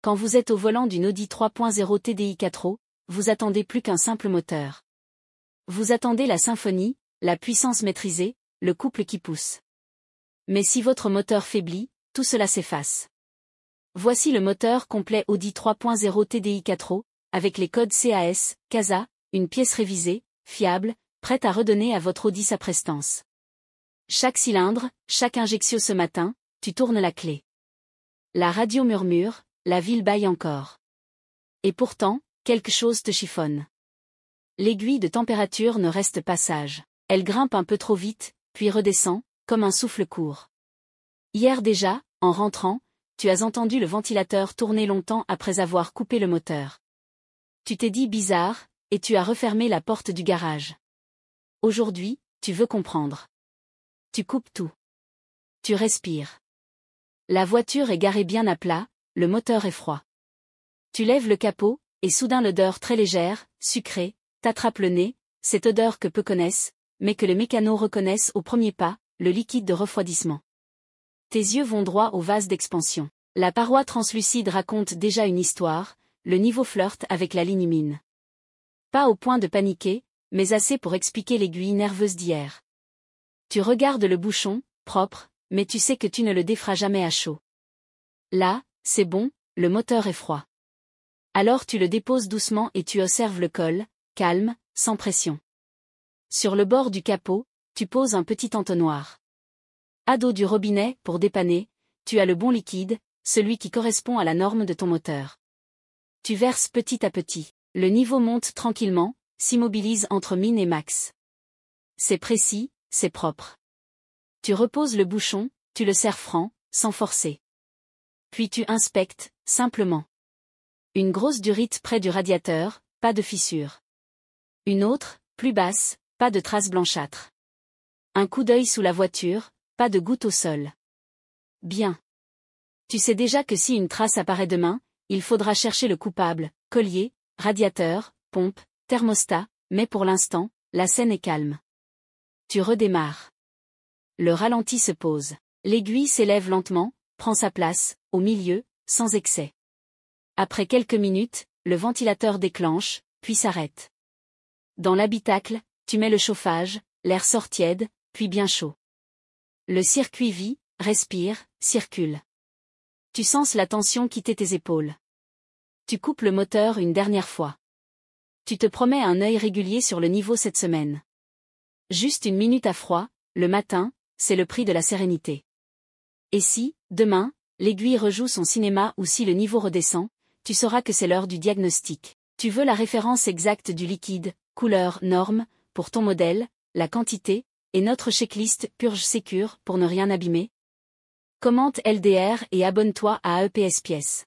Quand vous êtes au volant d'une Audi 3.0 TDI 4 vous attendez plus qu'un simple moteur. Vous attendez la symphonie, la puissance maîtrisée, le couple qui pousse. Mais si votre moteur faiblit, tout cela s'efface. Voici le moteur complet Audi 3.0 TDI 4 avec les codes CAS, CASA, une pièce révisée, fiable, prête à redonner à votre Audi sa prestance. Chaque cylindre, chaque injection ce matin, tu tournes la clé. La radio murmure, la ville bâille encore. Et pourtant, quelque chose te chiffonne. L'aiguille de température ne reste pas sage. Elle grimpe un peu trop vite, puis redescend, comme un souffle court. Hier déjà, en rentrant, tu as entendu le ventilateur tourner longtemps après avoir coupé le moteur. Tu t'es dit bizarre, et tu as refermé la porte du garage. Aujourd'hui, tu veux comprendre. Tu coupes tout. Tu respires. La voiture est garée bien à plat, le moteur est froid. Tu lèves le capot, et soudain l'odeur très légère, sucrée, t'attrape le nez, cette odeur que peu connaissent, mais que les mécanos reconnaissent au premier pas, le liquide de refroidissement. Tes yeux vont droit au vase d'expansion. La paroi translucide raconte déjà une histoire, le niveau flirte avec la ligne mine. Pas au point de paniquer, mais assez pour expliquer l'aiguille nerveuse d'hier. Tu regardes le bouchon, propre, mais tu sais que tu ne le déferas jamais à chaud. Là, c'est bon, le moteur est froid. Alors tu le déposes doucement et tu observes le col, calme, sans pression. Sur le bord du capot, tu poses un petit entonnoir. À dos du robinet, pour dépanner, tu as le bon liquide, celui qui correspond à la norme de ton moteur. Tu verses petit à petit. Le niveau monte tranquillement, s'immobilise entre mine et max. C'est précis, c'est propre. Tu reposes le bouchon, tu le serres franc, sans forcer. Puis tu inspectes, simplement. Une grosse durite près du radiateur, pas de fissure. Une autre, plus basse, pas de traces blanchâtres. Un coup d'œil sous la voiture, pas de goutte au sol. Bien. Tu sais déjà que si une trace apparaît demain, il faudra chercher le coupable, collier, radiateur, pompe, thermostat, mais pour l'instant, la scène est calme. Tu redémarres. Le ralenti se pose. L'aiguille s'élève lentement, prend sa place, au milieu, sans excès. Après quelques minutes, le ventilateur déclenche, puis s'arrête. Dans l'habitacle, tu mets le chauffage, l'air sort tiède, puis bien chaud. Le circuit vit, respire, circule. Tu sens la tension quitter tes épaules. Tu coupes le moteur une dernière fois. Tu te promets un œil régulier sur le niveau cette semaine. Juste une minute à froid, le matin, c'est le prix de la sérénité. Et si, demain, l'aiguille rejoue son cinéma ou si le niveau redescend, tu sauras que c'est l'heure du diagnostic. Tu veux la référence exacte du liquide, couleur, norme, pour ton modèle, la quantité, et notre checklist Purge Sécure pour ne rien abîmer. Commente LDR et abonne-toi à AEPS Pièces.